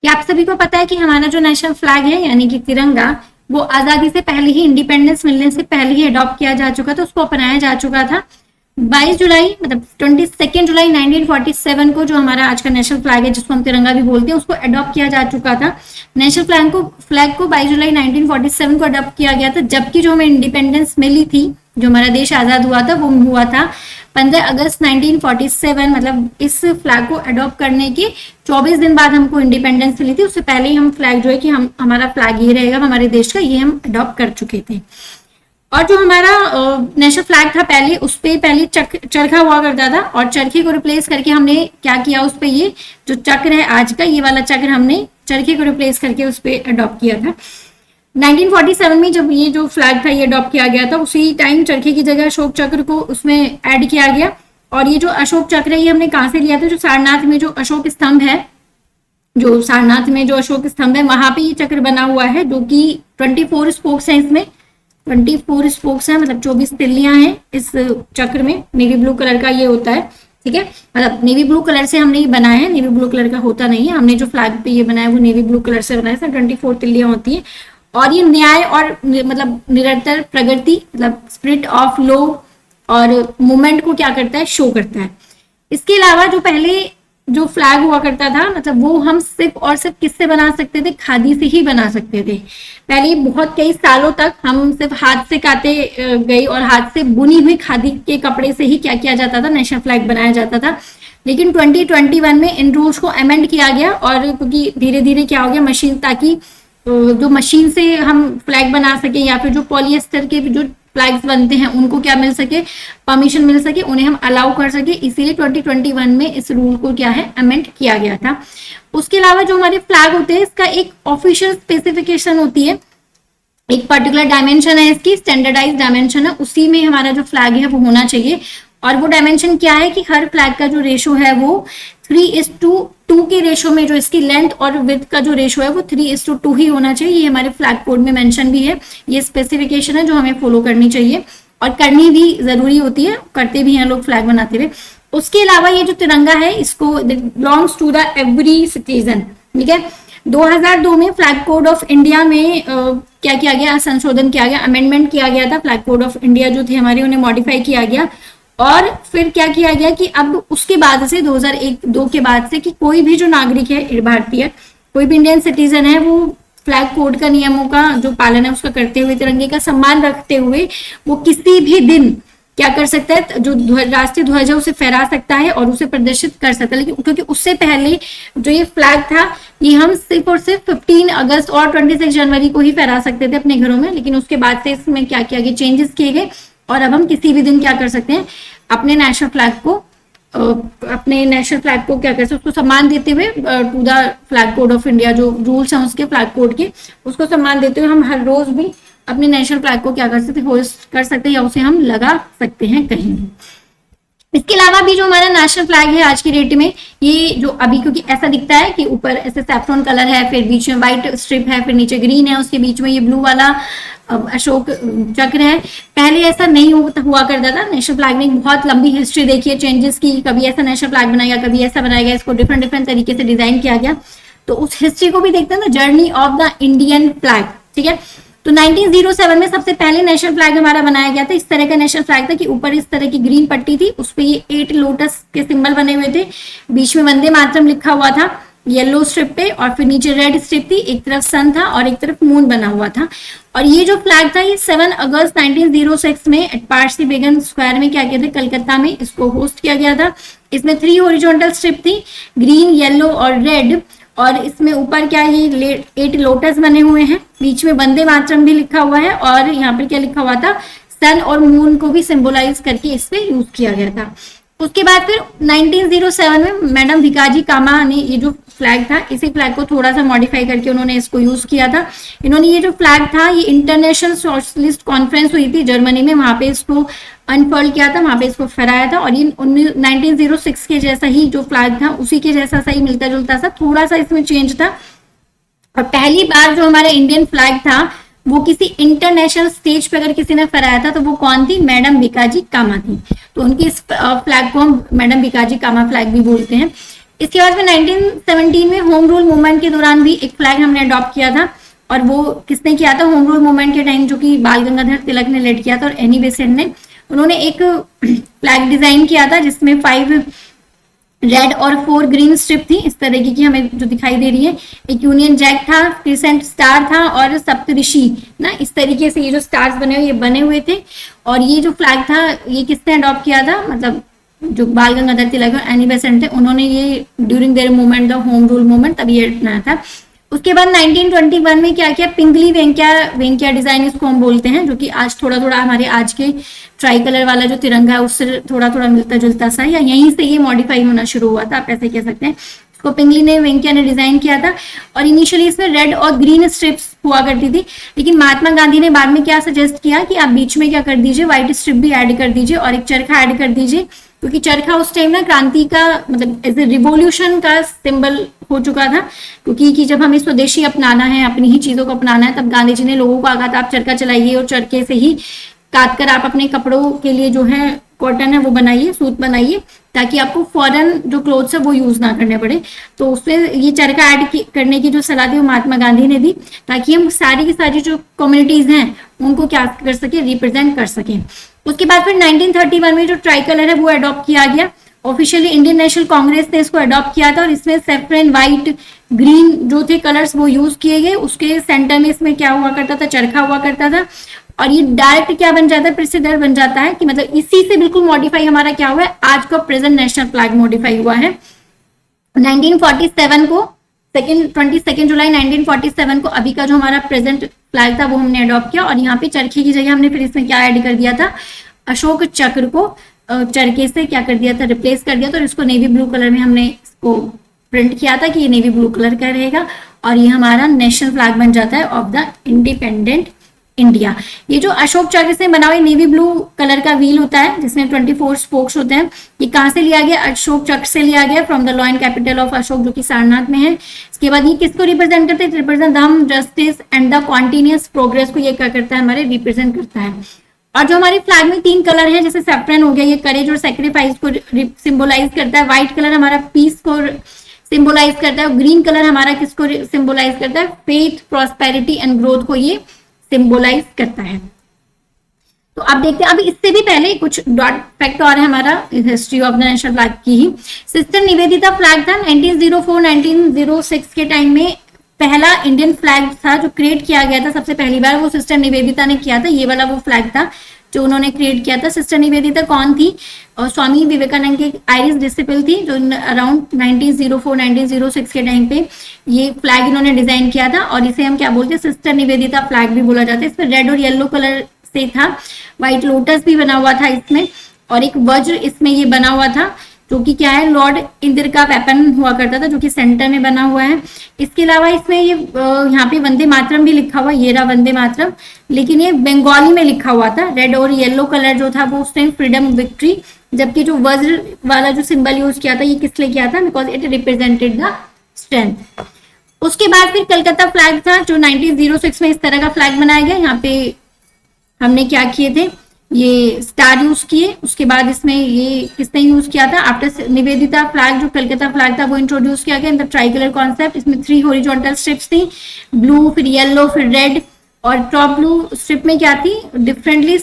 ये आप सभी को पता है कि हमारा जो नेशनल फ्लैग है यानी कि तिरंगा, वो आजादी से पहले ही, इंडिपेंडेंस मिलने से पहले ही अडॉप्ट किया जा चुका था, उसको अपनाया जा चुका था। 22 जुलाई मतलब 22 जुलाई 1947 को जो हमारा आज का नेशनल फ्लैग है, जिसको हम तिरंगा भी बोलते हैं, उसको अडॉप्ट किया जा चुका था। नेशनल फ्लैग को 22 जुलाई 1947 को अडॉप्ट किया गया था, जबकि जो हमें इंडिपेंडेंस मिली थी, जो हमारा देश आजाद हुआ था, वो हुआ था 15 अगस्त 1947। मतलब इस फ्लैग को अडॉप्ट करने के 24 दिन बाद हमको इंडिपेंडेंस मिली थी। उससे पहले ही हम फ्लैग जो है कि हमारा फ्लैग ये रहेगा हमारे देश का, ये हम अडॉप्ट कर चुके थे। और जो हमारा नेशनल फ्लैग था पहले, उस पर पहले चरखा हुआ करता था, और चरखे को रिप्लेस करके हमने क्या किया, उस पर ये जो चक्र है आज का, ये वाला चक्र हमने चरखे को रिप्लेस करके उस पर अडॉप्ट किया था। 1947 में जब ये जो फ्लैग था ये अडॉप्ट किया गया था, उसी टाइम चरखे की जगह अशोक चक्र को उसमें ऐड किया गया। और ये जो अशोक चक्र है ये हमने कहाँ से लिया था, जो सारनाथ में जो अशोक स्तंभ है, जो सारनाथ में जो अशोक स्तंभ है, वहां पे ये चक्र बना हुआ है, जो कि 24 स्पोक्स है, इसमें 24 स्पोक्स है, मतलब 24 तिल्लियां हैं इस चक्र में। नेवी ब्लू कलर का ये होता है, ठीक है, मतलब नेवी ब्लू कलर से हमने ये बनाया है, नेवी ब्लू कलर का होता नहीं है, हमने जो फ्लैग पे ये बनाया है वो नेवी ब्लू कलर से बनाया है। 24 तिल्लियां होती है, और ये न्याय और मतलब निरंतर प्रगति, मतलब स्पिरिट ऑफ लॉ और मूवमेंट को क्या करता है, शो करता है। इसके अलावा जो पहले जो फ्लैग हुआ करता था, मतलब वो हम सिर्फ और सिर्फ किससे बना सकते थे, खादी से ही बना सकते थे। पहले बहुत कई सालों तक हम सिर्फ हाथ से काटे गई और हाथ से बुनी हुई खादी के कपड़े से ही क्या किया जाता था, नेशनल फ्लैग बनाया जाता था। लेकिन 2021 में इन रूल्स को अमेंड किया गया, और क्योंकि धीरे धीरे क्या हो गया, मशीन, ताकि जो मशीन से हम फ्लैग बना सके, या फिर जो पॉलिएस्टर के जो फ्लैग्स बनते हैं उनको क्या मिल सके, परमिशन मिल सके, उन्हें हम अलाउ कर सके, इसीलिए 2021 में इस रूल को क्या है, अमेंड किया गया था। उसके अलावा जो हमारे फ्लैग होते हैं, इसका एक ऑफिशियल स्पेसिफिकेशन होती है, एक पर्टिकुलर डायमेंशन है, इसकी स्टैंडर्डाइज डायमेंशन है, उसी में हमारा जो फ्लैग है वो होना चाहिए। और वो डायमेंशन क्या है कि हर फ्लैग का जो रेशो है वो 3:2 के रेशो में, जो इसकी लेंथ और विड्थ का जो रेशो है वो 3:2 ही होना चाहिए। ये हमारे फ्लैग कोड में मेंशन भी है, ये स्पेसिफिकेशन है जो हमें फॉलो करनी चाहिए, और करनी भी जरूरी होती है, करते भी हैं लोग फ्लैग बनाते हुए। उसके अलावा ये जो तिरंगा है, इसको belongs to the every citizen, ठीक है। 2002 में फ्लैग कोड ऑफ इंडिया में क्या किया गया, संशोधन किया गया, अमेंडमेंट किया गया था। फ्लैग कोड ऑफ इंडिया जो थे हमारे, उन्हें मॉडिफाई किया गया, और फिर क्या किया गया कि अब उसके बाद से 2001-2 के बाद से कि कोई भी जो नागरिक है भारतीय, कोई भी इंडियन सिटीजन है, वो फ्लैग कोड का नियमों का जो पालन है उसका करते हुए, तिरंगे का सम्मान रखते हुए, वो किसी भी दिन क्या कर सकता है, जो राष्ट्रीय ध्वज है उसे फहरा सकता है और उसे प्रदर्शित कर सकता है। लेकिन क्योंकि उससे पहले जो ये फ्लैग था, ये हम सिर्फ और सिर्फ 15 अगस्त और 26 जनवरी को ही फहरा सकते थे अपने घरों में, लेकिन उसके बाद से इसमें क्या किया गया, चेंजेस किए गए, और अब हम किसी भी दिन क्या कर सकते हैं, अपने नेशनल फ्लैग को क्या कर सकते हैं, उसको सम्मान देते हुए, to the flag code of India, जो रूल्स हैं उसके फ्लैग कोड के, उसको सम्मान देते हुए हम हर रोज भी अपने नेशनल फ्लैग को क्या कर सकते हैं, होस्ट कर सकते हैं, या उसे हम लगा सकते हैं कहीं भी। इसके अलावा भी जो हमारा नेशनल फ्लैग है आज की डेट में, ये जो अभी क्योंकि ऐसा दिखता है कि ऊपर ऐसे सैफ्रॉन कलर है, फिर बीच में व्हाइट स्ट्रिप है, फिर नीचे ग्रीन है, उसके बीच में ये ब्लू वाला अशोक चक्र है। पहले ऐसा नहीं हुआ करता था। नेशनल फ्लैग ने बहुत लंबी हिस्ट्री देखी है चेंजेस की, कभी ऐसा नेशनल फ्लैग बनाया गया, कभी ऐसा बनाया गया, इसको डिफरेंट तरीके से डिजाइन किया गया। तो उस हिस्ट्री को भी देखते हैं ना, journey of the Indian flag, ठीक है। तो 1907 में सबसे पहले नेशनल फ्लैग हमारा बनाया गया था। इस तरह का नेशनल फ्लैग था कि ऊपर इस तरह की ग्रीन पट्टी थी, उस पर ये 8 लोटस के सिंबल बने हुए थे, बीच में वंदे मातरम लिखा हुआ था येलो स्ट्रिप पे, और फिर नीचे रेड स्ट्रिप थी, एक तरफ सन था और एक तरफ मून बना हुआ था। और ये जो फ्लैग था, ये 7 अगस्त 1906 में एट पारसी बेगम स्क्वायर में क्या किया था, कलकत्ता में इसको होस्ट किया गया था। इसमें 3 हॉरिजॉन्टल स्ट्रिप थी, ग्रीन, येलो और रेड, और इसमें ऊपर क्या ये 8 लोटस बने हुए हैं, बीच में वंदे मातरम भी लिखा हुआ है, और यहाँ पर क्या लिखा हुआ था, सन और मून को भी सिंबलाइज करके इस पे यूज किया गया था। उसके बाद फिर 1907 में मैडम भिकाजी कामा ने ये जो फ्लैग था, इसी फ्लैग को थोड़ा सा मॉडिफाई करके उन्होंने इसको यूज किया था। इन्होंने ये जो फ्लैग था, ये इंटरनेशनल सोशलिस्ट कॉन्फ्रेंस हुई थी जर्मनी में, वहां पे इसको अनफर्ल किया था, वहां पे इसको फहराया था, और ये 1906 के जैसा ही जो फ्लैग था उसी के जैसा सा ही मिलता जुलता सा, थोड़ा सा इसमें चेंज था। और पहली बार जो हमारा इंडियन फ्लैग था वो किसी इंटरनेशनल स्टेज पे अगर किसी ने फहराया था तो वो कौन थी, मैडम भिकाजी कामा थी। तो उनकी इस फ्लैग को हम मैडम भिकाजी कामा फ्लैग भी बोलते हैं। इसके बाद में 1917 में होम रूल मूवमेंट के दौरान भी एक फ्लैग हमने अडॉप्ट किया था, और वो किसने किया था, होम रूल मूवमेंट के टाइम जो कि बाल गंगाधर तिलक ने लीड किया था और एनी बेसेंट ने, उन्होंने एक फ्लैग डिजाइन किया था जिसमें 5 रेड और 4 ग्रीन स्ट्रिप थी, इस तरीके की हमें जो दिखाई दे रही है। एक यूनियन जैक था, क्रिसेंट स्टार था और सप्तऋषि ना, इस तरीके से ये जो स्टार्स बने हुए थे। और ये जो फ्लैग था ये किसने अडॉप्ट किया था, मतलब जो बाल गंगाधर तिलक और एनी बेसेंट थे उन्होंने ये during their movement the home rule movement तब ये बनाया था। उसके बाद 1921 में क्या किया, पिंगली वेंकिया डिजाइन इसको हम बोलते हैं, जो कि आज थोड़ा थोड़ा हमारे आज के ट्राई कलर वाला जो तिरंगा है उससे थोड़ा थोड़ा मिलता जुलता सा, या यहीं से ये मॉडिफाई होना शुरू हुआ था, आप ऐसे कह सकते हैं। इसको पिंगली ने वेंकिया ने डिजाइन किया था, और इनिशियली इसमें रेड और ग्रीन स्ट्रिप्स हुआ करती थी, लेकिन महात्मा गांधी ने बाद में क्या सजेस्ट किया कि आप बीच में क्या कर दीजिए, व्हाइट स्ट्रिप भी ऐड कर दीजिए और एक चरखा ऐड कर दीजिए, क्योंकि चरखा उस टाइम ना क्रांति का मतलब एज ए रिवोल्यूशन का सिंबल हो चुका था, क्योंकि कि जब हमें स्वदेशी अपनाना है, अपनी ही चीजों को अपनाना है, तब गांधी जी ने लोगों को कहा था आप चरखा चलाइए और चरखे से ही काट कर आप अपने कपड़ों के लिए जो है कॉटन है वो बनाइए, सूत बनाइए, ताकि आपको फॉरेन जो क्लोथ्स है वो यूज ना करने पड़े। तो उसमें ये चरखा ऐड करने की जो सलाह थी वो महात्मा गांधी ने दी, ताकि हम सारी की सारी जो कम्युनिटीज हैं उनको क्या कर सके, रिप्रेजेंट कर सके। उसके बाद फिर 1931 में जो ट्राई कलर है वो अडॉप्ट किया गया, ऑफिशियली इंडियन नेशनल कांग्रेस ने इसको अडॉप्ट किया था, और इसमें सेफ्रन, व्हाइट, ग्रीन जो थे कलर्स वो यूज किए गए। उसके सेंटर में इसमें क्या हुआ करता था, चरखा हुआ करता था, और ये डायरेक्ट क्या बन जाता है, प्रेसिडर बन जाता है, कि मतलब इसी से बिल्कुल मॉडिफाई हमारा क्या हुआ है, आज का प्रेजेंट नेशनल फ्लैग मॉडिफाई हुआ है। 1947 को 22 जुलाई 1947 को अभी का जो हमारा प्रेजेंट फ्लैग था वो हमने अडॉप्ट किया, और यहाँ पे चरखे की जगह हमने फिर इसमें क्या ऐड कर दिया था, अशोक चक्र को चरखे से क्या कर दिया था, रिप्लेस कर दिया था, और इसको नेवी ब्लू कलर में हमने इसको प्रिंट किया था कि ये नेवी ब्लू कलर का रहेगा, और ये हमारा नेशनल फ्लैग बन जाता है ऑफ द इंडिपेंडेंट इंडिया। ये जो अशोक चक्र से बना हुआ नेवी ब्लू कलर का व्हील होता है जिसमें 24 स्पोक्स होते हैं, ये कहां से लिया गया, अशोक चक्र से लिया गया, from the lion capital of Ashok जो कि सारनाथ में है। इसके बाद ये किसको रिप्रेजेंट करते हैं, रिप्रेजेंट धर्म, justice and the continuous progress को ये क्या करता है, हमारे रिप्रेजेंट करता है। और जो हमारे फ्लैग में 3 कलर हैं, जैसे सैफ्रन हो गया, ये करेज और सेक्रीफाइस को सिंबलाइज करता है, व्हाइट कलर हमारा पीस को सिंबलाइज करता है, ग्रीन कलर हमारा किसको सिंबलाइज करता है, फेथ, प्रॉस्पेरिटी एंड ग्रोथ को ये सिंबलाइज करता है। तो आप देखते हैं, अभी इससे भी पहले कुछ डॉट फैक्ट और है हमारा history of the national flag की ही। सिस्टर निवेदिता फ्लैग था 1904-1906 के टाइम में पहला इंडियन फ्लैग था जो क्रिएट किया गया था सबसे पहली बार, वो सिस्टर निवेदिता ने किया था। ये वाला वो फ्लैग था जो उन्होंने क्रिएट किया था। सिस्टर निवेदिता कौन थी, और स्वामी विवेकानंद के आयरिश डिसिपल थी, जो अराउंड 1904-1906 के टाइम पे ये फ्लैग इन्होंने डिजाइन किया था, और इसे हम क्या बोलते हैं, सिस्टर निवेदिता फ्लैग भी बोला जाता है। इसमें रेड और येलो कलर से था, व्हाइट लोटस भी बना हुआ था इसमें, और एक वज्र इसमें ये बना हुआ था जो कि क्या है, लॉर्ड इंदिर का वेपन हुआ करता था, जो कि सेंटर में बना हुआ है। इसके अलावा इसमें ये यहाँ पे वंदे मातरम भी लिखा हुआ, ये रहा वंदे मातरम, लेकिन ये बंगाली में लिखा हुआ था। रेड और येलो कलर जो था वो उस टाइम फ्रीडम विक्ट्री, जबकि जो वज्र वाला जो सिंबल यूज किया था ये किस लिए किया था, because it represented the strength. उसके बाद फिर कलकत्ता फ्लैग था जो 1906 में इस तरह का फ्लैग बनाया गया। यहाँ पे हमने क्या किए थे, ये स्टार यूज किए। उसके बाद इसमें ये किसने यूज किया था, आफ्टर निवेदिता फ्लैग जो कलकत्ता फ्लैग था वो इंट्रोड्यूस किया गया in the try colour concept. इसमें 3 हॉरिजॉन्टल स्ट्रिप्स थी, ब्लू, फिर येलो, फिर रेड, और टॉप ब्लू स्ट्रिप में क्या थी, डिफरेंटली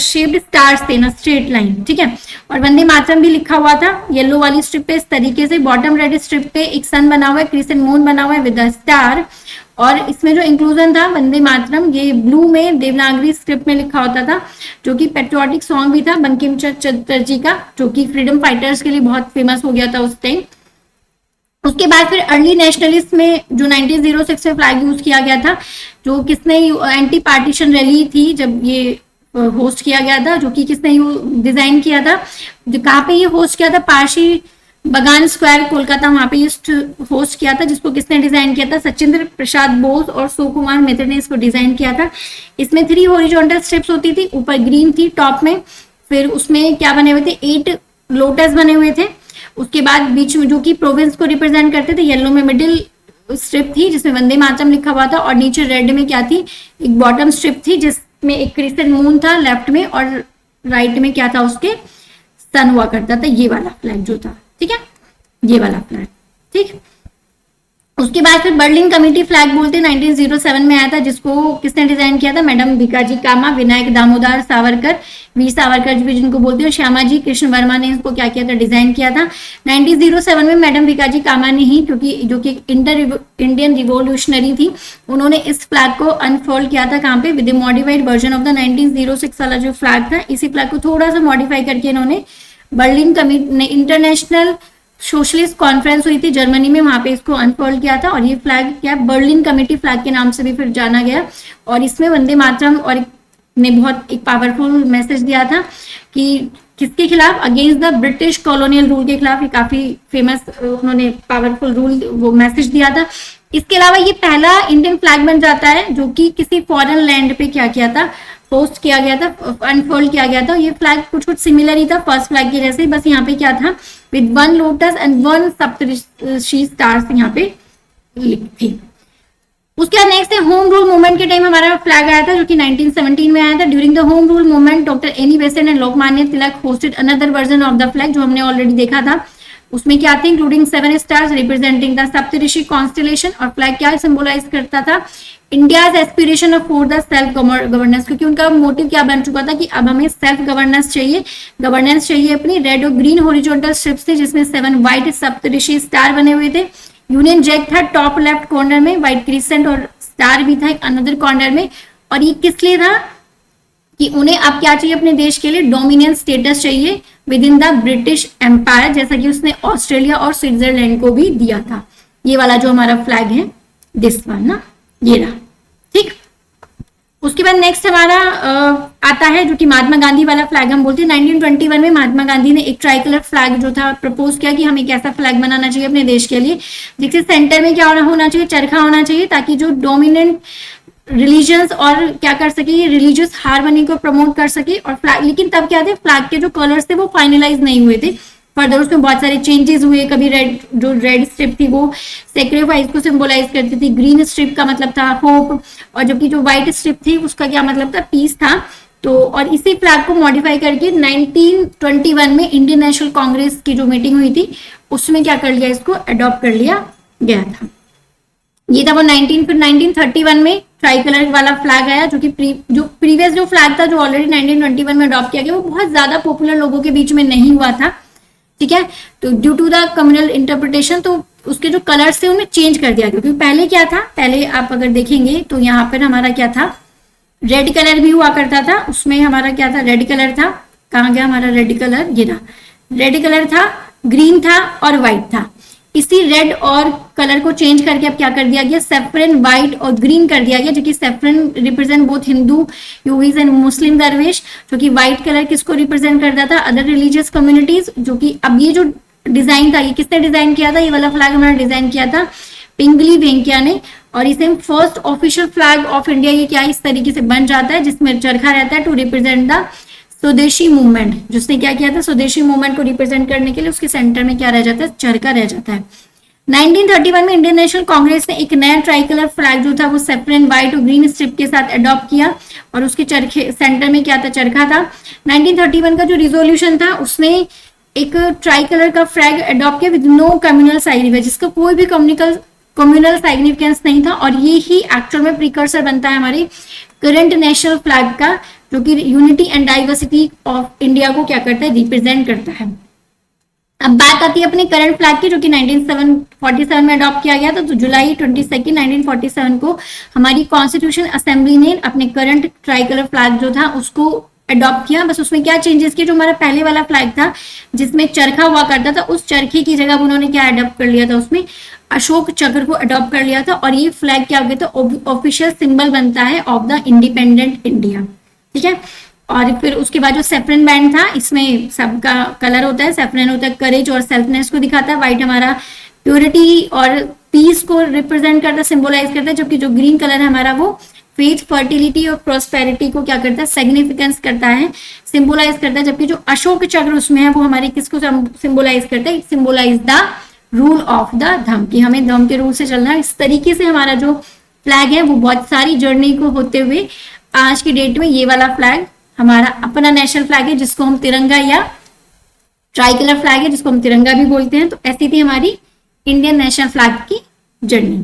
शेप्ड स्टार्स थे ना, स्ट्रेट लाइन, ठीक है। और वंदे मातरम भी लिखा हुआ था येलो वाली स्ट्रिप पे इस तरीके से। बॉटम रेड स्ट्रिप पे एक सन बना हुआ है, क्रिसेंट मून बना हुआ है विद अ स्टार। और इसमें जो इंक्लूजन था वंदे मातरम, ये ब्लू में देवनागरी स्क्रिप्ट में लिखा होता था, जो कि पेट्रियोटिक सॉन्ग भी था बंकिम चंद्र चटर्जी का, जो कि फ्रीडम फाइटर्स के लिए बहुत फेमस हो गया था उस टाइम। उसके बाद फिर अर्ली नेशनलिस्ट में जो 1906 में फ्लैग यूज किया गया था, जो किसने एंटी पार्टीशन रैली थी जब ये होस्ट किया गया था, जो कि किसने डिजाइन किया था, जो कहाँ पे ये होस्ट किया था, पारसी बगान स्क्वायर कोलकाता, वहां पे होस्ट किया था, जिसको किसने डिजाइन किया था, सचिंद्र प्रसाद बोस और सुकुमार मित्र ने इसको डिजाइन किया था। इसमें 3 हॉरिजॉन्टल स्ट्रिप्स होती थी, ऊपर ग्रीन थी टॉप में, फिर उसमें क्या बने हुए थे, 8 लोटस बने हुए थे। उसके बाद बीच में जो कि प्रोविंस को रिप्रेजेंट करते थे, येलो में मिडिल स्ट्रिप थी जिसमें वंदे मातरम लिखा हुआ था, और नीचे रेड में क्या थी, एक बॉटम स्ट्रिप थी जिसमें एक क्रिसेंट मून था लेफ्ट में, और राइट में क्या था, उसके सन हुआ करता था, ये वाला फ्लैग जो था, ठीक है। ये वाला फ्लैग, ठीक। उसके बाद फिर बर्लिन कमेटी फ्लैग बोलते हैं 1907 में आया था, जिसको किसने डिजाइन किया था, मैडम भिकाजी कामा, विनायक दामोदर सावरकर, वीर सावरकर भी जिनको बोलते हैं, श्यामाजी कृष्ण वर्मा ने इसको क्या किया था, डिजाइन किया था 1907 में मैडम भिकाजी कामा ने ही, क्योंकि जो कि इंडियन रिवोल्यूशनरी थी, उन्होंने इस फ्लैग को अनफोल्ड किया था कहाँ पे, with modified version of the 1906 वाला जो फ्लैग था, इसी फ्लैग को थोड़ा सा मॉडिफाई करके इन्होंने Berlin committee international socialist conference हुई थी जर्मनी में, वहां पे इसको अनफोल्ड किया था, और ये फ्लैग क्या बर्लिन कमेटी फ्लैग के नाम से भी फिर जाना गया। और इसमें वंदे मातरम और ने बहुत एक पावरफुल मैसेज दिया था कि किसके खिलाफ, against the British colonial rule के खिलाफ, ये काफी फेमस उन्होंने पावरफुल रूल वो मैसेज दिया था। इसके अलावा ये पहला इंडियन फ्लैग बन जाता है जो कि किसी फॉरेन लैंड पे क्या किया था, पोस्ट किया गया था, अनफोल्ड किया गया था। ये फ्लैग कुछ कुछ सिमिलर ही था फर्स्ट फ्लैग के जैसे, बस यहाँ पे क्या था, with 1 lotus and 1 Saptarishi stars यहाँ पे थी। उसके बाद नेक्स्ट है होम रूल मूवमेंट के टाइम हमारा फ्लैग आया था जो कि 1917 में आया था। During the home rule movement doctor Annie Besant and Lokmanya Tilak hosted another version of the flag, जो हमने ऑलरेडी देखा था। उसमें क्या थे, including 7 stars representing the Saptarishi constellation, और फ्लैग क्या सिंबलाइज करता था, India's aspiration of for the self governance, क्योंकि उनका मोटिव क्या बन चुका था कि अब हमें सेल्फ गवर्नेंस चाहिए अपनी। रेड और ग्रीन हॉरिजॉन्टल स्ट्रिप्स थे जिसमें 7 व्हाइट सप्तऋषि स्टार बने हुए थे। यूनियन जैक था टॉप लेफ्ट कॉर्नर में, व्हाइट क्रिसेंट और स्टार भी था एक अनदर कॉर्नर में। और ये किस लिए था कि उन्हें अब क्या चाहिए, अपने देश के लिए डोमिनियन स्टेटस चाहिए within the British empire, जैसा कि उसने ऑस्ट्रेलिया और स्विट्जरलैंड को भी दिया था। ये वाला जो हमारा फ्लैग है दिस वन ना, ये रहा, ठीक। उसके बाद नेक्स्ट हमारा आता है जो कि महात्मा गांधी वाला फ्लैग हम बोलते हैं। 1921 में महात्मा गांधी ने एक ट्राई कलर फ्लैग जो था प्रपोज किया कि हमें कैसा फ्लैग बनाना चाहिए अपने देश के लिए, जिसके सेंटर में क्या होना चाहिए, चरखा होना चाहिए, ताकि जो डोमिनेंट रिलीजन्स और क्या कर सके, ये रिलीजियस हार्मनी को प्रमोट कर सके। और फ्लैग, लेकिन तब क्या थे, फ्लैग के जो कलर्स थे वो फाइनलाइज नहीं हुए थे, फर्दर उसमें बहुत सारे चेंजेस हुए। कभी रेड स्ट्रिप थी वो सेक्रीफाइस को सिंबलाइज करती थी, ग्रीन स्ट्रिप का मतलब था होप, और जबकि जो व्हाइट स्ट्रिप थी उसका क्या मतलब था, पीस था। तो और इसी फ्लैग को मॉडिफाई करके 1921 में इंडियन नेशनल कांग्रेस की जो मीटिंग हुई थी उसमें क्या कर लिया, इसको अडॉप्ट कर लिया गया था। ये था वो 1931 में ट्राई कलर वाला फ्लैग आया, जो कि प्रीवियस जो फ्लैग था जो ऑलरेडी 1921 में अडॉप्ट किया गया, वो बहुत ज्यादा पॉपुलर लोगों के बीच में नहीं हुआ था, ठीक है। तो due to the communal interpretation, तो उसके जो कलर्स थे उन्हें चेंज कर दिया गया। क्योंकि पहले क्या था, पहले आप अगर देखेंगे तो यहाँ पर हमारा क्या था, रेड कलर भी हुआ करता था, उसमें हमारा क्या था, रेड कलर था, कहाँ गया हमारा रेड कलर, ये रहा, रेड कलर था, ग्रीन था और व्हाइट था। इसी रेड और कलर को चेंज करके अब क्या कर दिया गया, सेफ्रन, व्हाइट और ग्रीन कर दिया गया, जो कि saffron represent both Hindu yogis and Muslim दरवेश, जो कि व्हाइट कलर किसको रिप्रेजेंट करता था, अदर रिलीजियस कम्युनिटीज। जो कि अब ये जो डिजाइन था, ये किसने डिजाइन किया था, ये वाला फ्लैग हमारा डिजाइन किया था पिंगली वेंकैया ने। और इसे हम first official flag of India, ये क्या इस तरीके से बन जाता है, जिसमें चरखा रहता है टू रिप्रेजेंट द स्वदेशी मूवमेंट। जिसने क्या किया था, स्वदेशी मूवमेंट को रिप्रेजेंट करने के लिए उसके सेंटर में क्या रह जाता है, चरखा रह जाता है। 1931 में इंडियन नेशनल कांग्रेस ने एक नया ट्राई कलर फ्लैग जो था वो सेफ्रन, व्हाइट और ग्रीन स्ट्रिप के साथ अडॉप्ट किया, और उसके चरखे सेंटर में क्या था, चरखा था। 1931 का जो रिजोल्यूशन था उसने एक ट्राई कलर का फ्लैग अडॉप्ट किया विद नो कम्युनल सिग्निफिकेंस, जिसका कोई भी कम्युनल सिग्निफिकेंस नहीं था। और ये ही एक्चुअल में प्रिकर्सर बनता है हमारे करंट नेशनल फ्लैग का, जो कि unity and diversity of India को क्या करता है, रिप्रेजेंट करता है। अब बात आती है अपने करंट फ्लैग की, जो कि 1947 में अडॉप्ट किया गया था। तो जुलाई 22 1947 को हमारी कॉन्स्टिट्यूशन असेंबली ने अपने करंट ट्राई कलर फ्लैग जो था उसको अडॉप्ट किया। बस उसमें क्या चेंजेस किए, जो हमारा पहले वाला फ्लैग था जिसमें चरखा हुआ करता था, उस चरखे की जगह उन्होंने क्या अडॉप्ट कर लिया था, उसमें अशोक चक्र को अडॉप्ट कर लिया था। और ये फ्लैग क्या हो गया था, ऑफिशियल सिंबल बनता है ऑफ द इंडिपेंडेंट इंडिया, ठीक है। और फिर उसके बाद जो सेफ्रन बैंड था, इसमें सबका कलर होता है, सेफ्रन होता है करेज और सेल्फनेस को दिखाता है, व्हाइट हमारा प्योरिटी और पीस को रिप्रेजेंट करता है, सिंबलाइज करता है, जबकि जो ग्रीन कलर है हमारा वो फेथ, फर्टिलिटी और प्रोस्पेरिटी को क्या करता है, सिग्निफिकेंस करता है, सिंबलाइज करता है। जबकि जो अशोक चक्र उसमें है वो हमारे किसको सिंबलाइज करता है, symbolize the rule of the Dhamma, कि हमें धम्म के रूल से चलना है। इस तरीके से हमारा जो फ्लैग है वो बहुत सारी जर्नी को होते हुए आज की डेट में ये वाला फ्लैग हमारा अपना नेशनल फ्लैग है, जिसको हम तिरंगा या ट्राई कलर फ्लैग है जिसको हम तिरंगा भी बोलते हैं। तो ऐसी थी हमारी इंडियन नेशनल फ्लैग की जर्नी।